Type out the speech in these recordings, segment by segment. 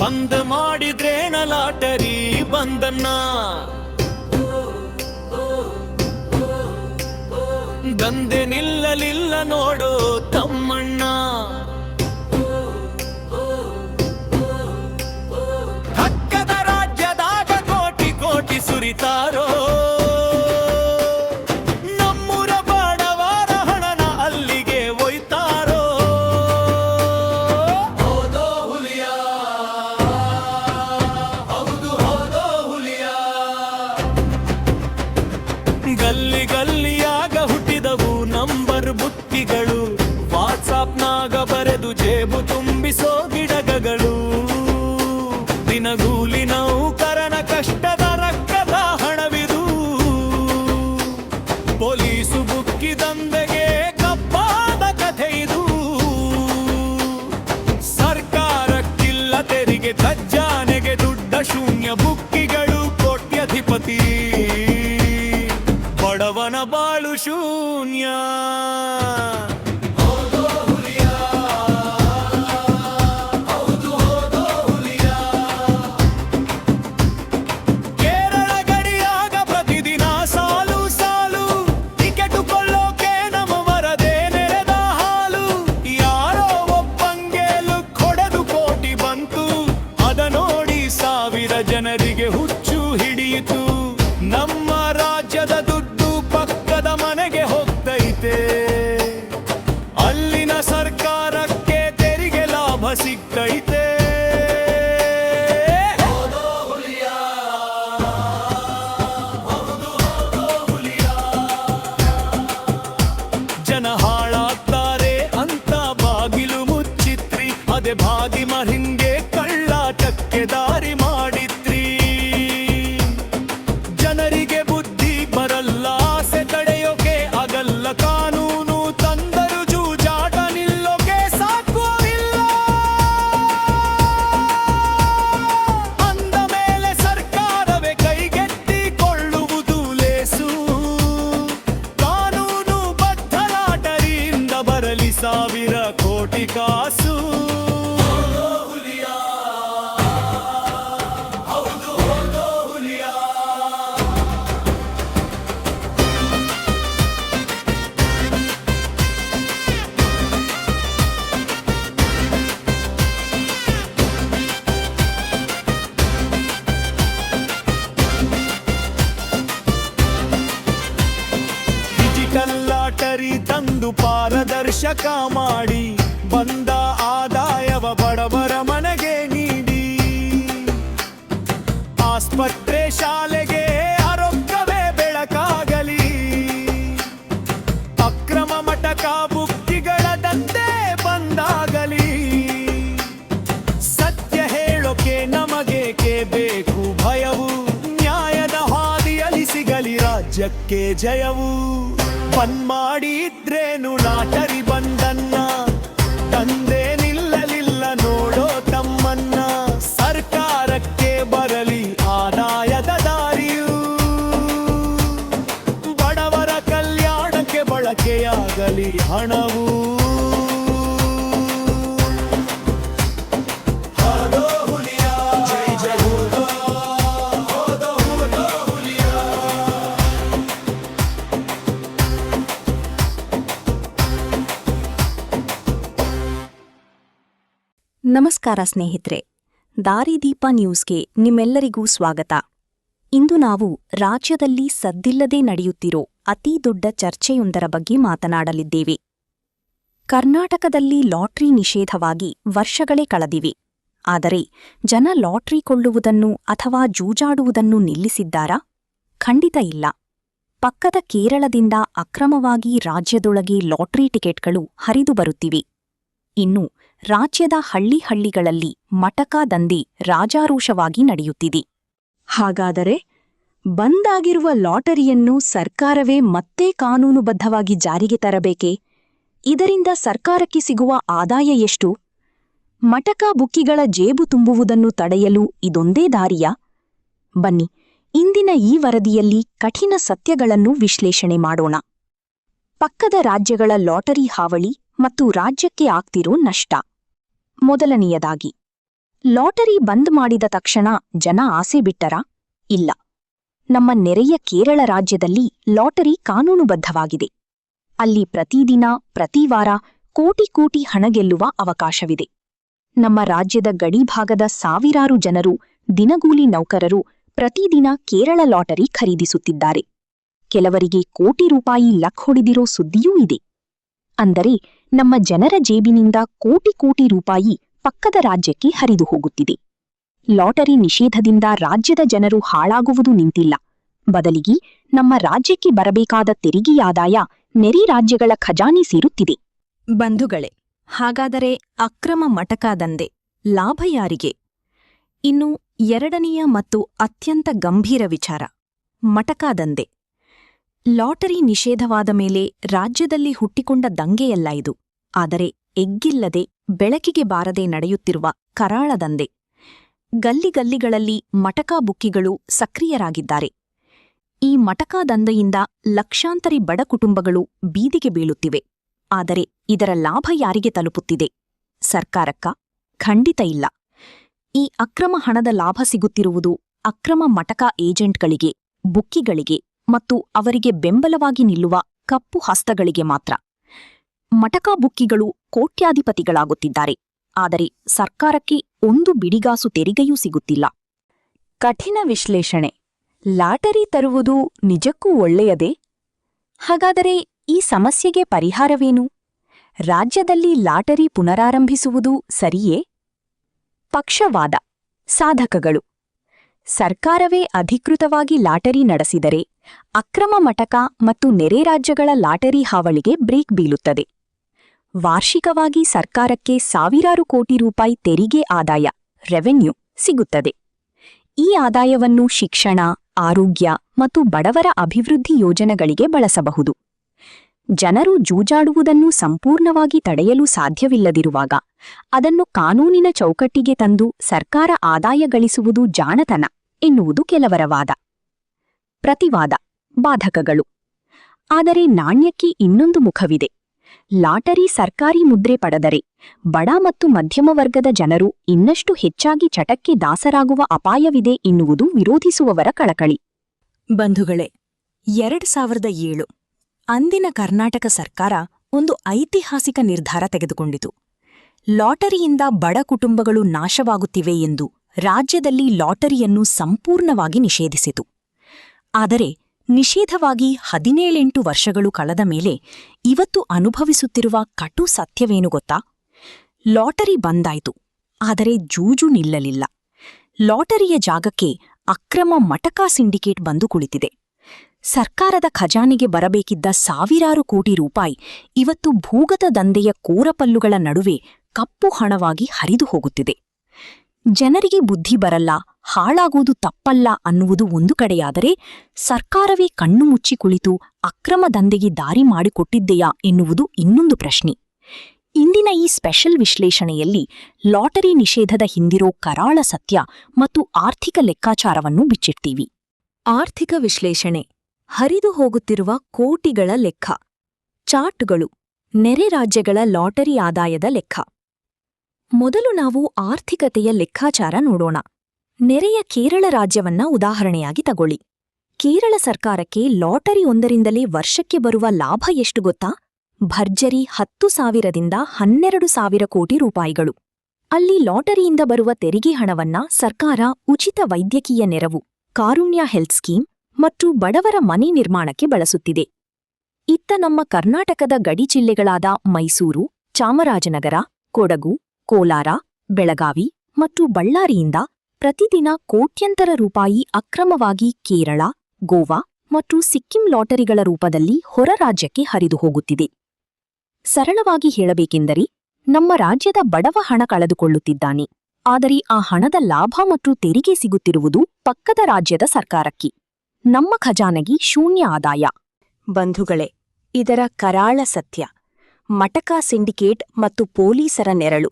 ಬಂದ್ ಮಾಡಿದ್ರೇನ ಲಾಟರಿ ಬಂದನ್ನ ದಂಧೆ ನಿಲ್ಲಲಿಲ್ಲ ನೋಡು ತಮ್ಮಣ್ಣ. ಹಕ್ಕದ ರಾಜ್ಯದಾಗ ಕೋಟಿ ಕೋಟಿ ಸುರಿತಾರೋ, ನಮ್ಮೂರ ಬಡವರ ಹಣನ ಅಲ್ಲಿಗೆ ಒಯ್ತಾರೋ. ಹೋದೋ ಹುಲಿಯ, ಹೌದು ಹೋದೋ ಹುಲಿಯ. ಗಲ್ಲಿ ಗಲ್ಲಿಯಾಗ ಹುಟ್ಟಿದವು ನಂಬರ್ ಬುತ್ತಿಗಳು, ವಾಟ್ಸಾಪ್ನಾಗ ಬರೆದು ಜೇಬು ತುಂಬಿಸೋ ಗಿಡಗಗಳು. ದಿನಗೂಲಿ ನೌಕರನ ಕಷ್ಟದ ರಕ್ತದ ಹಣವಿದು, ಪೊಲೀಸು ಬುಕ್ಕಿ ದಂಧೆಗೆ ಕಪ್ಪಾದ ಕಥೆ ಇದು. ಸರ್ಕಾರಕ್ಕಿಲ್ಲ ತೆರಿಗೆ, ಖಜಾನೆಗೆ ದುಡ್ಡ ಶೂನ್ಯ, ಬುಕ್ಕಿಗಳು ಕೋಟ್ಯಧಿಪತಿ, ಬಡವನ ಬಾಳು ಶೂನ್ಯ. ಕೇರಳ ಗಡಿಯಾಗ ಪ್ರತಿದಿನ ಸಾಲು ಸಾಲು, ಟಿಕೆಟು ಕೊಳ್ಳೋಕೆ ನಮ್ಮವರದೇ ನೆರೆದ ಹಾಲು. ಯಾರೋ ಒಬ್ಬಂಗೇಲು ಕೊಡದು ಕೋಟಿ ಬಂತು, ಅದ ನೋಡಿ ಸಾವಿರ ಜನರಿಗೆ ಹುಚ್ಚು ಹಿಡಿಯಿತು. ನಮ್ಮ ರಾಜ್ಯದ ದುಡ್ಡು ಪಕ್ಕದ ಮನೆಗೆ ಹೋಗ್ತೈತೆ, ಅಲ್ಲಿನ ಸರ್ಕಾರಕ್ಕೆ ತೆರಿಗೆ ಲಾಭ ಸಿಗ್ತೈತೆ. ಜನ ಹಾಳಾಗ್ತಾರೆ ಅಂತ ಬಾಗಿಲು ಮುಚ್ಚಿತ್ರಿ, ಅದೇ ಭಾಗಿ ಮರಿಂಗೆ ಕಳ್ಳಾಟಕ್ಕೆ ದಾರಿ ಮಾಡಿತ್ರಿ. ಜನರಿಗೆ ಬುದ್ಧಿ ಬರಲ್ಲ, ಆಸೆ ತಡೆಯೋಕೆ ಆಗಲ್ಲ, ಕಾನೂನು ತಂದರು ಜೂಜಾಟ ನಿಲ್ಲೋಕೆ ಸಾಕೋರಿಲ್ಲ. ಅಂದ ಮೇಲೆ ಸರ್ಕಾರವೇ ಕೈಗೆತ್ತಿಕೊಳ್ಳುವುದು ಲೇಸು, ಕಾನೂನು ಬದ್ಧ ಲಾಟರಿಯಿಂದ ಬರಲಿ ಸಾವಿರ ಕೋಟಿ ಕಾಸು. ಡಿಜಿಟಲ್ ಲಾಟರಿ ತಂದು ಪಾರದರ್ಶಕ ಮಾಡಿ, ಬಂದ ಆದಾಯವ ಬಡವರ ಮನೆಗೆ ನೀಡಿ. ಆಸ್ಪತ್ರೆ ಶಾಲೆಗೆ ಆರೋಗ್ಯವೇ ಬೆಳಕಾಗಲಿ, ಅಕ್ರಮ ಮಟಕ ಬುಕ್ಕಿಗಳ ದಂಧೆ ಬಂದಾಗಲಿ. ಸತ್ಯ ಹೇಳೋಕೆ ನಮಗೇಕೆ ಬೇಕು ಭಯವು, ನ್ಯಾಯದ ಹಾದಿಯಲ್ಲಿ ಸಿಗಲಿ ರಾಜ್ಯಕ್ಕೆ ಜಯವು. ಬಂದ್ ಮಾಡಿದ್ರೇನು ಲಾಟರಿ ಬಂದನ್ನ, ತಂದೆ ನಿಲ್ಲಲಿಲ್ಲ ನೋಡೋ ತಮ್ಮನ್ನ. ಸರ್ಕಾರಕ್ಕೆ ಬರಲಿ ಆದಾಯದ ದಾರಿಯು, ಬಡವರ ಕಲ್ಯಾಣಕ್ಕೆ ಬಳಕೆಯಾಗಲಿ ಹಣವು. ನಮಸ್ಕಾರ ಸ್ನೇಹಿತರೆ, ದಾರಿದೀಪ ನ್ಯೂಸ್ಗೆ ನಿಮ್ಮೆಲ್ಲರಿಗೂ ಸ್ವಾಗತ. ಇಂದು ನಾವು ರಾಜ್ಯದಲ್ಲಿ ಸದ್ದಿಲ್ಲದೆ ನಡೆಯುತ್ತಿರೋ ಅತೀ ದೊಡ್ಡ ಚರ್ಚೆಯೊಂದರ ಬಗ್ಗೆ ಮಾತನಾಡಲಿದ್ದೇವೆ. ಕರ್ನಾಟಕದಲ್ಲಿ ಲಾಟ್ರಿ ನಿಷೇಧವಾಗಿ ವರ್ಷಗಳೇ ಕಳೆದಿವೆ. ಆದರೆ ಜನ ಲಾಟ್ರಿ ಕೊಳ್ಳುವುದನ್ನು ಅಥವಾ ಜೂಜಾಡುವುದನ್ನು ನಿಲ್ಲಿಸಿದ್ದಾರಾ? ಖಂಡಿತ ಇಲ್ಲ. ಪಕ್ಕದ ಕೇರಳದಿಂದ ಅಕ್ರಮವಾಗಿ ರಾಜ್ಯದೊಳಗೆ ಲಾಟ್ರಿ ಟಿಕೆಟ್ಗಳು ಹರಿದು ಬರುತ್ತಿವೆ. ಇನ್ನು ರಾಜ್ಯದ ಹಳ್ಳಿಗಳಲ್ಲಿ ಮಟಕ ದಂಧೆ ರಾಜಾರೋಷವಾಗಿ ನಡೆಯುತ್ತಿದೆ. ಹಾಗಾದರೆ ಬಂದಾಗಿರುವ ಲಾಟರಿಯನ್ನು ಸರ್ಕಾರವೇ ಮತ್ತೆ ಕಾನೂನುಬದ್ಧವಾಗಿ ಜಾರಿಗೆ ತರಬೇಕೇ? ಇದರಿಂದ ಸರ್ಕಾರಕ್ಕೆ ಸಿಗುವ ಆದಾಯ ಎಷ್ಟು? ಮಟಕ ಬುಕ್ಕಿಗಳ ಜೇಬು ತುಂಬುವುದನ್ನು ತಡೆಯಲು ಇದೊಂದೇ ದಾರಿಯಾ? ಬನ್ನಿ, ಇಂದಿನ ಈ ವರದಿಯಲ್ಲಿ ಕಠಿಣ ಸತ್ಯಗಳನ್ನು ವಿಶ್ಲೇಷಣೆ ಮಾಡೋಣ. ಪಕ್ಕದ ರಾಜ್ಯಗಳ ಲಾಟರಿ ಹಾವಳಿ ಮತ್ತು ರಾಜ್ಯಕ್ಕೆ ಆಗ್ತಿರೋ ನಷ್ಟ. ಮೊದಲನೆಯದಾಗಿ, ಲಾಟರಿ ಬಂದ್ ಮಾಡಿದ ತಕ್ಷಣ ಜನ ಆಸೆ ಬಿಟ್ಟರಾ? ಇಲ್ಲ. ನಮ್ಮ ನೆರೆಯ ಕೇರಳ ರಾಜ್ಯದಲ್ಲಿ ಲಾಟರಿ ಕಾನೂನುಬದ್ಧವಾಗಿದೆ. ಅಲ್ಲಿ ಪ್ರತಿದಿನ ಪ್ರತಿವಾರ ಕೋಟಿ ಕೋಟಿ ಹಣ ಗೆಲ್ಲುವ ಅವಕಾಶವಿದೆ. ನಮ್ಮ ರಾಜ್ಯದ ಗಡಿಭಾಗದ ಸಾವಿರಾರು ಜನರು, ದಿನಗೂಲಿ ನೌಕರರು ಪ್ರತಿದಿನ ಕೇರಳ ಲಾಟರಿ ಖರೀದಿಸುತ್ತಿದ್ದಾರೆ. ಕೆಲವರಿಗೆ ಕೋಟಿ ರೂಪಾಯಿ ಲಕ್ ಹೊಡೆದಿರೋ ಸುದ್ದಿಯೂ ಇದೆ. ಅಂದರೆ ನಮ್ಮ ಜನರ ಜೇಬಿನಿಂದ ಕೋಟಿ ಕೋಟಿ ರೂಪಾಯಿ ಪಕ್ಕದ ರಾಜ್ಯಕ್ಕೆ ಹರಿದು ಹೋಗುತ್ತಿದೆ. ಲಾಟರಿ ನಿಷೇಧದಿಂದ ರಾಜ್ಯದ ಜನರು ಹಾಳಾಗುವುದು ನಿಂತಿಲ್ಲ. ಬದಲಿಗೆ ನಮ್ಮ ರಾಜ್ಯಕ್ಕೆ ಬರಬೇಕಾದ ತೆರಿಗೆಯಾದಾಯ ನೆರೆ ರಾಜ್ಯಗಳ ಖಜಾನೆ ಸೇರುತ್ತಿದೆ. ಬಂಧುಗಳೇ, ಹಾಗಾದರೆ ಅಕ್ರಮ ಮಟಕ ದಂಧೆ ಲಾಭ ಯಾರಿಗೆ? ಇನ್ನು ಎರಡನೆಯ ಮತ್ತು ಅತ್ಯಂತ ಗಂಭೀರ ವಿಚಾರ, ಮಟಕ ದಂಧೆ. ಲಾಟರಿ ನಿಷೇಧವಾದ ಮೇಲೆ ರಾಜ್ಯದಲ್ಲಿ ಹುಟ್ಟಿಕೊಂಡ ದಂಗೆಯಲ್ಲ ಇದು. ಆದರೆ ಎಗ್ಗಿಲ್ಲದೆ ಬೆಳಕಿಗೆ ಬಾರದೆ ನಡೆಯುತ್ತಿರುವ ಕರಾಳ ದಂಧೆ. ಗಲ್ಲಿಗಲ್ಲಿಗಳಲ್ಲಿ ಮಟಕಾ ಬುಕ್ಕಿಗಳು ಸಕ್ರಿಯರಾಗಿದ್ದಾರೆ. ಈ ಮಟಕಾ ದಂಧೆಯಿಂದ ಲಕ್ಷಾಂತರಿ ಬಡ ಕುಟುಂಬಗಳು ಬೀದಿಗೆ ಬೀಳುತ್ತಿವೆ. ಆದರೆ ಇದರ ಲಾಭ ಯಾರಿಗೆ ತಲುಪುತ್ತಿದೆ? ಸರ್ಕಾರಕ್ಕ? ಖಂಡಿತ ಇಲ್ಲ. ಈ ಅಕ್ರಮ ಹಣದ ಲಾಭ ಸಿಗುತ್ತಿರುವುದು ಅಕ್ರಮ ಮಟಕಾ ಏಜೆಂಟ್ಗಳಿಗೆ, ಬುಕ್ಕಿಗಳಿಗೆ ಮತ್ತು ಅವರಿಗೆ ಬೆಂಬಲವಾಗಿ ನಿಲ್ಲುವ ಕಪ್ಪು ಹಸ್ತಗಳಿಗೆ ಮಾತ್ರ. ಮಟಕಾ ಬುಕ್ಕಿಗಳು ಕೋಟ್ಯಾಧಿಪತಿಗಳಾಗುತ್ತಿದ್ದಾರೆ. ಆದರೆ ಸರ್ಕಾರಕ್ಕೆ ಒಂದು ಬಿಡಿಗಾಸು ತೆರಿಗೆಯೂ ಸಿಗುತ್ತಿಲ್ಲ. ಕಠಿಣ ವಿಶ್ಲೇಷಣೆ. ಲಾಟರಿ ತರುವುದು ನಿಜಕ್ಕೂ ಒಳ್ಳೆಯದೇ? ಹಾಗಾದರೆ ಈ ಸಮಸ್ಯೆಗೆ ಪರಿಹಾರವೇನು? ರಾಜ್ಯದಲ್ಲಿ ಲಾಟರಿ ಪುನರಾರಂಭಿಸುವುದು ಸರಿಯೇ? ಪಕ್ಷವಾದ. ಸಾಧಕಗಳು. ಸರ್ಕಾರವೇ ಅಧಿಕೃತವಾಗಿ ಲಾಟರಿ ನಡೆಸಿದರೆ ಅಕ್ರಮ ಮಟಕ ಮತ್ತು ನೆರೆ ರಾಜ್ಯಗಳ ಲಾಟರಿ ಹಾವಳಿಗೆ ಬ್ರೇಕ್ ಬೀಳುತ್ತದೆ. ವಾರ್ಷಿಕವಾಗಿ ಸರ್ಕಾರಕ್ಕೆ ಸಾವಿರಾರು ಕೋಟಿ ರೂಪಾಯಿ ತೆರಿಗೆ ಆದಾಯ, ರೆವೆನ್ಯೂ ಸಿಗುತ್ತದೆ. ಈ ಆದಾಯವನ್ನು ಶಿಕ್ಷಣ, ಆರೋಗ್ಯ ಮತ್ತು ಬಡವರ ಅಭಿವೃದ್ಧಿ ಯೋಜನೆಗಳಿಗೆ ಬಳಸಬಹುದು. ಜನರು ಜೂಜಾಡುವುದನ್ನು ಸಂಪೂರ್ಣವಾಗಿ ತಡೆಯಲು ಸಾಧ್ಯವಿಲ್ಲದಿರುವಾಗ ಅದನ್ನು ಕಾನೂನಿನ ಚೌಕಟ್ಟಿಗೆ ತಂದು ಸರ್ಕಾರ ಆದಾಯ ಗಳಿಸುವುದು ಜಾಣತನ ಎನ್ನುವುದು ಕೆಲವರ ವಾದ. ಪ್ರತಿವಾದ. ಬಾಧಕಗಳು. ಆದರೆ ನಾಣ್ಯಕ್ಕೆ ಇನ್ನೊಂದು ಮುಖವಿದೆ. ಲಾಟರಿ ಸರ್ಕಾರಿ ಮುದ್ರೆ ಪಡೆದರೆ ಬಡ ಮತ್ತು ಮಧ್ಯಮ ವರ್ಗದ ಜನರು ಇನ್ನಷ್ಟು ಹೆಚ್ಚಾಗಿ ಚಟಕ್ಕೆ ದಾಸರಾಗುವ ಅಪಾಯವಿದೆ ಎನ್ನುವುದು ವಿರೋಧಿಸುವವರ ಕಳಕಳಿ. ಬಂಧುಗಳೇ, 2007 ಅಂದಿನ ಕರ್ನಾಟಕ ಸರ್ಕಾರ ಒಂದು ಐತಿಹಾಸಿಕ ನಿರ್ಧಾರ ತೆಗೆದುಕೊಂಡಿತು. ಲಾಟರಿಯಿಂದ ಬಡ ಕುಟುಂಬಗಳು ನಾಶವಾಗುತ್ತಿವೆ ಎಂದು ರಾಜ್ಯದಲ್ಲಿ ಲಾಟರಿಯನ್ನು ಸಂಪೂರ್ಣವಾಗಿ ನಿಷೇಧಿಸಿತು. ಆದರೆ ನಿಷೇಧವಾಗಿ 17 ವರ್ಷಗಳು ಕಳೆದ ಮೇಲೆ ಇವತ್ತು ಅನುಭವಿಸುತ್ತಿರುವ ಕಟು ಸತ್ಯವೇನು ಗೊತ್ತಾ? ಲಾಟರಿ ಬಂದಾಯ್ತು, ಆದರೆ ಜೂಜು ನಿಲ್ಲಲಿಲ್ಲ. ಲಾಟರಿಯ ಜಾಗಕ್ಕೆ ಅಕ್ರಮ ಮಟಕಾ ಸಿಂಡಿಕೇಟ್ ಬಂದು ಕುಳಿತಿದೆ. ಸರ್ಕಾರದ ಖಜಾನೆಗೆ ಬರಬೇಕಿದ್ದ ಸಾವಿರಾರು ಕೋಟಿ ರೂಪಾಯಿ ಇವತ್ತು ಭೂಗತ ದಂಧೆಯ ಕೋರಪಲ್ಲುಗಳ ನಡುವೆ ಕಪ್ಪು ಹಣವಾಗಿ ಹರಿದು ಹೋಗುತ್ತಿದೆ. ಜನರಿಗೆ ಬುದ್ಧಿ ಬರಲ್ಲ, ಹಾಳಾಗುವುದು ತಪ್ಪಲ್ಲ ಅನ್ನುವುದು ಒಂದು ಕಡೆಯಾದರೆ, ಸರ್ಕಾರವೇ ಕಣ್ಣು ಮುಚ್ಚಿ ಕುಳಿತು ಅಕ್ರಮ ದಂಧೆಗೆ ದಾರಿ ಮಾಡಿಕೊಟ್ಟಿದೆಯಾ ಎನ್ನುವುದು ಇನ್ನೊಂದು ಪ್ರಶ್ನೆ. ಇಂದಿನ ಈ ಸ್ಪೆಷಲ್ ವಿಶ್ಲೇಷಣೆಯಲ್ಲಿ ಲಾಟರಿ ನಿಷೇಧದ ಹಿಂದಿರೋ ಕರಾಳ ಸತ್ಯ ಮತ್ತು ಆರ್ಥಿಕ ಲೆಕ್ಕಾಚಾರವನ್ನು ಬಿಚ್ಚಿಡ್ತೀವಿ. ಆರ್ಥಿಕ ವಿಶ್ಲೇಷಣೆ. ಹರಿದು ಹೋಗುತ್ತಿರುವ ಕೋಟಿಗಳ ಲೆಕ್ಕ. ಚಾರ್ಟ್ಗಳು. ನೆರೆ ರಾಜ್ಯಗಳ ಲಾಟರಿ ಆದಾಯದ ಲೆಕ್ಕ. ಮೊದಲು ನಾವು ಆರ್ಥಿಕತೆಯ ಲೆಕ್ಕಾಚಾರ ನೋಡೋಣ. ನೆರೆಯ ಕೇರಳ ರಾಜ್ಯವನ್ನ ಉದಾಹರಣೆಯಾಗಿ ತಗೊಳ್ಳಿ. ಕೇರಳ ಸರ್ಕಾರಕ್ಕೆ ಲಾಟರಿ ಒಂದರಿಂದಲೇ ವರ್ಷಕ್ಕೆ ಬರುವ ಲಾಭ ಎಷ್ಟು ಗೊತ್ತಾ? ಭರ್ಜರಿ 10,000ರಿಂದ 12,000 ಕೋಟಿ ರೂಪಾಯಿಗಳು. ಅಲ್ಲಿ ಲಾಟರಿಯಿಂದ ಬರುವ ತೆರಿಗೆ ಹಣವನ್ನ ಸರ್ಕಾರ ಉಚಿತ ವೈದ್ಯಕೀಯ ನೆರವು, ಕಾರುಣ್ಯ ಹೆಲ್ತ್ ಸ್ಕೀಮ್ ಮತ್ತು ಬಡವರ ಮನೆ ನಿರ್ಮಾಣಕ್ಕೆ ಬಳಸುತ್ತಿದೆ. ಇತ್ತ ನಮ್ಮ ಕರ್ನಾಟಕದ ಗಡಿ ಜಿಲ್ಲೆಗಳಾದ ಮೈಸೂರು, ಚಾಮರಾಜನಗರ, ಕೊಡಗು, ಕೋಲಾರ, ಬೆಳಗಾವಿ ಮತ್ತು ಬಳ್ಳಾರಿಯಿಂದ ಪ್ರತಿದಿನ ಕೋಟ್ಯಂತರ ರೂಪಾಯಿ ಅಕ್ರಮವಾಗಿ ಕೇರಳ, ಗೋವಾ ಮತ್ತು ಸಿಕ್ಕಿಂ ಲಾಟರಿಗಳ ರೂಪದಲ್ಲಿ ಹೊರ ರಾಜ್ಯಕ್ಕೆ ಹರಿದು ಹೋಗುತ್ತಿದೆ. ಸರಳವಾಗಿ ಹೇಳಬೇಕೆಂದರೆ ನಮ್ಮ ರಾಜ್ಯದ ಬಡವ ಹಣ ಕಳೆದುಕೊಳ್ಳುತ್ತಿದ್ದಾನೆ. ಆದರೆ ಆ ಹಣದ ಲಾಭ ಮತ್ತು ತೆರಿಗೆ ಸಿಗುತ್ತಿರುವುದು ಪಕ್ಕದ ರಾಜ್ಯದ ಸರ್ಕಾರಕ್ಕೆ. ನಮ್ಮ ಖಜಾನೆಗೆ ಶೂನ್ಯ ಆದಾಯ. ಬಂಧುಗಳೇ, ಇದರ ಕರಾಳ ಸತ್ಯ. ಮಟಕಾ ಸಿಂಡಿಕೇಟ್ ಮತ್ತು ಪೊಲೀಸರ ನೆರಳು.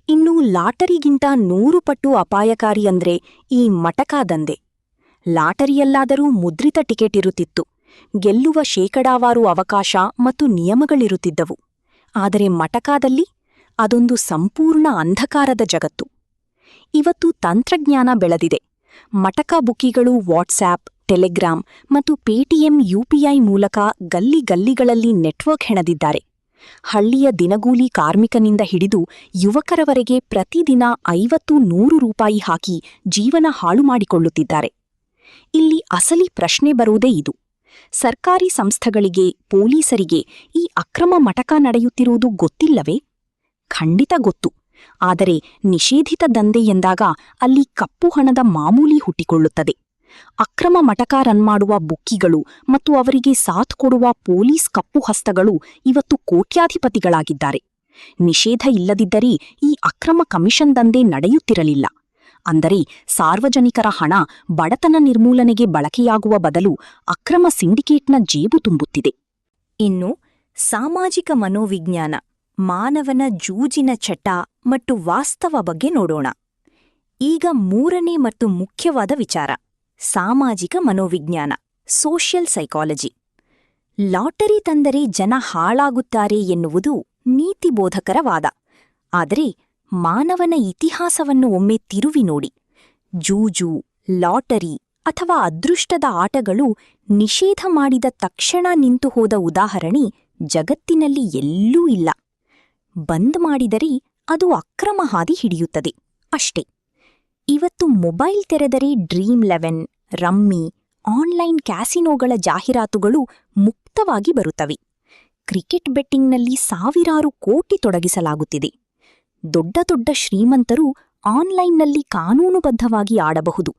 ಇನ್ನು ಲಾಟರಿಗಿಂತ 100 ಪಟ್ಟು ಅಪಾಯಕಾರಿ ಅಂದ್ರೆ ಈ ಮಟಕಾ ದಂಧೆ. ಲಾಟರಿಯಲ್ಲಾದರೂ ಮುದ್ರಿತ ಟಿಕೆಟ್ ಇರುತ್ತಿತ್ತು, ಗೆಲ್ಲುವ ಶೇಕಡಾವಾರು ಅವಕಾಶ ಮತ್ತು ನಿಯಮಗಳಿರುತ್ತಿದ್ದವು. ಆದರೆ ಮಟಕಾದಲ್ಲಿ ಅದೊಂದು ಸಂಪೂರ್ಣ ಅಂಧಕಾರದ ಜಗತ್ತು. ಇವತ್ತು ತಂತ್ರಜ್ಞಾನ ಬೆಳೆದಿದೆ. ಮಟಕ ಬುಕ್ಕಿಗಳು ವಾಟ್ಸ್ಆಪ್, ಟೆಲಿಗ್ರಾಮ್ ಮತ್ತು ಪೇಟಿಎಂ ಯುಪಿಐ ಮೂಲಕ ಗಲ್ಲಿಗಳಲ್ಲಿ ನೆಟ್ವರ್ಕ್ ಹೆಣೆದಿದ್ದಾರೆ. ಹಳ್ಳಿಯ ದಿನಗೂಲಿ ಕಾರ್ಮಿಕನಿಂದ ಹಿಡಿದು ಯುವಕರವರೆಗೆ ಪ್ರತಿದಿನ 50-100 ರೂಪಾಯಿ ಹಾಕಿ ಜೀವನ ಹಾಳು ಮಾಡಿಕೊಳ್ಳುತ್ತಿದ್ದಾರೆ. ಇಲ್ಲಿ ಅಸಲಿ ಪ್ರಶ್ನೆ ಬರುವುದೇ ಇದು. ಸರ್ಕಾರಿ ಸಂಸ್ಥೆಗಳಿಗೆ, ಪೊಲೀಸರಿಗೆ ಈ ಅಕ್ರಮ ಮಟಕ ನಡೆಯುತ್ತಿರುವುದು ಗೊತ್ತಿಲ್ಲವೇ? ಖಂಡಿತ ಗೊತ್ತು. ಆದರೆ ನಿಷೇಧಿತ ದಂಧೆ ಎಂದಾಗ ಅಲ್ಲಿ ಕಪ್ಪು ಹಣದ ಮಾಮೂಲಿ ಹುಟ್ಟಿಕೊಳ್ಳುತ್ತದೆ. ಅಕ್ರಮ ಮಟಕ ರನ್ ಮಾಡುವ ಬುಕ್ಕಿಗಳು ಮತ್ತು ಅವರಿಗೆ ಸಾಥ್ ಕೊಡುವ ಪೊಲೀಸ್ ಕಪ್ಪು ಹಸ್ತಗಳು ಇವತ್ತು ಕೋಟ್ಯಾಧಿಪತಿಗಳಾಗಿದ್ದಾರೆ. ನಿಷೇಧ ಇಲ್ಲದಿದ್ದರೆ ಈ ಅಕ್ರಮ ಕಮಿಷನ್ ದಂಧೆ ನಡೆಯುತ್ತಿರಲಿಲ್ಲ. ಅಂದರೆ ಸಾರ್ವಜನಿಕರ ಹಣ ಬಡತನ ನಿರ್ಮೂಲನೆಗೆ ಬಳಕೆಯಾಗುವ ಬದಲು ಅಕ್ರಮ ಸಿಂಡಿಕೇಟ್ನ ಜೇಬು ತುಂಬುತ್ತಿದೆ. ಇನ್ನು ಸಾಮಾಜಿಕ ಮನೋವಿಜ್ಞಾನ, ಮಾನವನ ಜೂಜಿನ ಚಟ ಮತ್ತು ವಾಸ್ತವ ಬಗ್ಗೆ ನೋಡೋಣ. ಈಗ ಮೂರನೇ ಮತ್ತು ಮುಖ್ಯವಾದ ವಿಚಾರ, ಸಾಮಾಜಿಕ ಮನೋವಿಜ್ಞಾನ, ಸೋಷಿಯಲ್ ಸೈಕಾಲಜಿ. ಲಾಟರಿ ತಂದರೆ ಜನ ಹಾಳಾಗುತ್ತಾರೆ ಎನ್ನುವುದು ನೀತಿಬೋಧಕರ ವಾದ. ಆದರೆ ಮಾನವನ ಇತಿಹಾಸವನ್ನು ಒಮ್ಮೆ ತಿರುವಿ ನೋಡಿ. ಜೂಜು, ಲಾಟರಿ ಅಥವಾ ಅದೃಷ್ಟದ ಆಟಗಳು ನಿಷೇಧ ಮಾಡಿದ ತಕ್ಷಣ ನಿಂತು ಹೋದ ಉದಾಹರಣೆ ಜಗತ್ತಿನಲ್ಲಿ ಎಲ್ಲೂ ಇಲ್ಲ. ಬಂದ್ ಮಾಡಿದರೆ ಅದು ಅಕ್ರಮ ಹಾದಿ ಹಿಡಿಯುತ್ತದೆ ಅಷ್ಟೇ. ಇವತ್ತು ಮೊಬೈಲ್ ತೆರೆದರೆ ಡ್ರೀಮ್11, ರಮ್ಮಿ, ಆನ್ಲೈನ್ ಕ್ಯಾಸಿನೋಗಳ ಜಾಹೀರಾತುಗಳು ಮುಕ್ತವಾಗಿ ಬರುತ್ತವೆ. ಕ್ರಿಕೆಟ್ ಬೆಟ್ಟಿಂಗ್ನಲ್ಲಿ ಸಾವಿರಾರು ಕೋಟಿ ತೊಡಗಿಸಲಾಗುತ್ತಿದೆ. ದೊಡ್ಡ ದೊಡ್ಡ ಶ್ರೀಮಂತರು ಆನ್ಲೈನ್ನಲ್ಲಿ ಕಾನೂನುಬದ್ಧವಾಗಿ ಆಡಬಹುದು.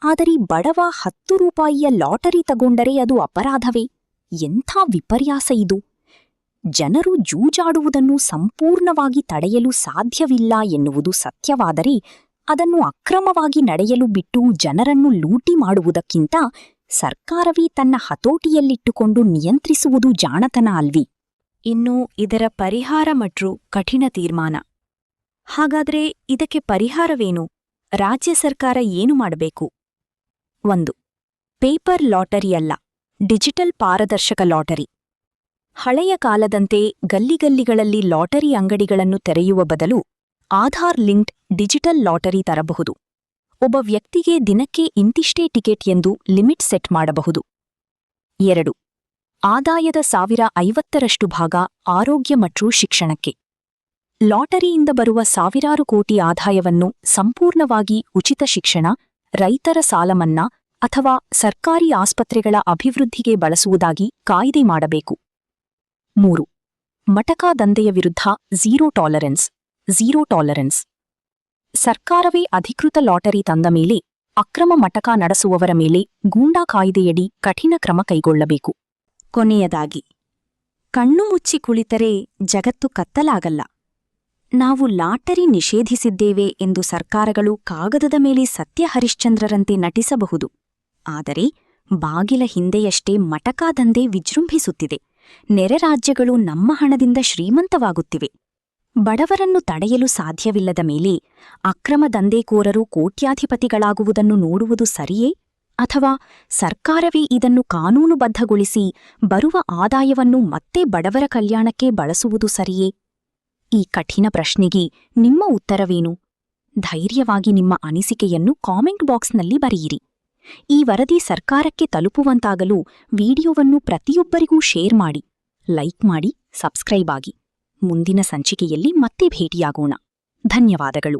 ಆದರೆ ಬಡವ 10 ರೂಪಾಯಿಯ ಲಾಟರಿ ತಗೊಂಡರೆ ಅದು ಅಪರಾಧವೇ? ಎಂಥ ವಿಪರ್ಯಾಸ ಇದು! ಜನರು ಜೂಜಾಡುವುದನ್ನು ಸಂಪೂರ್ಣವಾಗಿ ತಡೆಯಲು ಸಾಧ್ಯವಿಲ್ಲ ಎನ್ನುವುದು ಸತ್ಯವಾದರೆ, ಅದನ್ನು ಅಕ್ರಮವಾಗಿ ನಡೆಯಲು ಬಿಟ್ಟು ಜನರನ್ನು ಲೂಟಿ ಮಾಡುವುದಕ್ಕಿಂತ ಸರ್ಕಾರವೇ ತನ್ನ ಹತೋಟಿಯಲ್ಲಿಟ್ಟುಕೊಂಡು ನಿಯಂತ್ರಿಸುವುದು ಜಾಣತನ ಅಲ್ವಿ? ಇನ್ನು ಇದರ ಪರಿಹಾರ ಮತ್ತು ಕಠಿಣ ತೀರ್ಮಾನ. ಹಾಗಾದ್ರೆ ಇದಕ್ಕೆ ಪರಿಹಾರವೇನು? ರಾಜ್ಯ ಸರ್ಕಾರ ಏನು ಮಾಡಬೇಕು? 1. ಪೇಪರ್ ಲಾಟರಿ ಅಲ್ಲ, ಡಿಜಿಟಲ್ ಪಾರದರ್ಶಕ ಲಾಟರಿ. ಹಳೆಯ ಕಾಲದಂತೆ ಗಲ್ಲಿಗಳಲ್ಲಿ ಲಾಟರಿ ಅಂಗಡಿಗಳನ್ನು ತೆರೆಯುವ ಬದಲು ಆಧಾರ್ ಲಿಂಕ್ಡ್ ಡಿಜಿಟಲ್ ಲಾಟರಿ ತರಬಹುದು. ಒಬ್ಬ ವ್ಯಕ್ತಿಗೆ ದಿನಕ್ಕೆ ಇಂತಿಷ್ಟೇ ಟಿಕೆಟ್ ಎಂದು ಲಿಮಿಟ್ ಸೆಟ್ ಮಾಡಬಹುದು. 2. ಆದಾಯದ 50% ಭಾಗ ಆರೋಗ್ಯ ಮತ್ತು ಶಿಕ್ಷಣಕ್ಕೆ. ಲಾಟರಿಯಿಂದ ಬರುವ ಸಾವಿರಾರು ಕೋಟಿ ಆದಾಯವನ್ನು ಸಂಪೂರ್ಣವಾಗಿ ಉಚಿತ ಶಿಕ್ಷಣ, ರೈತರ ಸಾಲಮನ್ನಾ ಅಥವಾ ಸರ್ಕಾರಿ ಆಸ್ಪತ್ರೆಗಳ ಅಭಿವೃದ್ಧಿಗೆ ಬಳಸುವುದಾಗಿ ಕಾಯ್ದೆ ಮಾಡಬೇಕು. 3. ಮಟಕ ದಂಧೆಯ ವಿರುದ್ಧ ಝೀರೋ ಟಾಲರೆನ್ಸ್. ಸರ್ಕಾರವೇ ಅಧಿಕೃತ ಲಾಟರಿ ತಂದ ಮೇಲೆ ಅಕ್ರಮ ಮಟಕ ನಡೆಸುವವರ ಮೇಲೆ ಗೂಂಡಾ ಕಾಯ್ದೆಯಡಿ ಕಠಿಣ ಕ್ರಮ ಕೈಗೊಳ್ಳಬೇಕು. ಕೊನೆಯದಾಗಿ, ಕಣ್ಣು ಮುಚ್ಚಿ ಕುಳಿತರೆ ಜಗತ್ತು ಕತ್ತಲಾಗಲ್ಲ. ನಾವು ಲಾಟರಿ ನಿಷೇಧಿಸಿದ್ದೇವೆ ಎಂದು ಸರ್ಕಾರಗಳು ಕಾಗದದ ಮೇಲೆ ಸತ್ಯ ಹರಿಶ್ಚಂದ್ರರಂತೆ ನಟಿಸಬಹುದು. ಆದರೆ ಬಾಗಿಲ ಹಿಂದೆಯಷ್ಟೇ ಮಟಕ ದಂಧೆ ವಿಜೃಂಭಿಸುತ್ತಿದೆ. ನೆರೆ ರಾಜ್ಯಗಳು ನಮ್ಮ ಹಣದಿಂದ ಶ್ರೀಮಂತವಾಗುತ್ತಿವೆ. ಬಡವರನ್ನು ತಡೆಯಲು ಸಾಧ್ಯವಿಲ್ಲದ ಮೇಲೆ ಅಕ್ರಮ ದಂಧೆಕೋರರು ಕೋಟ್ಯಾಧಿಪತಿಗಳಾಗುವುದನ್ನು ನೋಡುವುದು ಸರಿಯೇ? ಅಥವಾ ಸರ್ಕಾರವೇ ಇದನ್ನು ಕಾನೂನುಬದ್ಧಗೊಳಿಸಿ ಬರುವ ಆದಾಯವನ್ನು ಮತ್ತೆ ಬಡವರ ಕಲ್ಯಾಣಕ್ಕೆ ಬಳಸುವುದು ಸರಿಯೇ? ಈ ಕಠಿಣ ಪ್ರಶ್ನೆಗೆ ನಿಮ್ಮ ಉತ್ತರವೇನು? ಧೈರ್ಯವಾಗಿ ನಿಮ್ಮ ಅನಿಸಿಕೆಯನ್ನು ಕಾಮೆಂಟ್ ಬಾಕ್ಸ್ನಲ್ಲಿ ಬರೆಯಿರಿ. ಈ ವರದಿ ಸರ್ಕಾರಕ್ಕೆ ತಲುಪುವಂತಾಗಲು ವಿಡಿಯೋವನ್ನು ಪ್ರತಿಯೊಬ್ಬರಿಗೂ ಶೇರ್ ಮಾಡಿ, ಲೈಕ್ ಮಾಡಿ, ಸಬ್ಸ್ಕ್ರೈಬ್ ಆಗಿ. ಮುಂದಿನ ಸಂಚಿಕೆಯಲ್ಲಿ ಮತ್ತೆ ಭೇಟಿಯಾಗೋಣ. ಧನ್ಯವಾದಗಳು.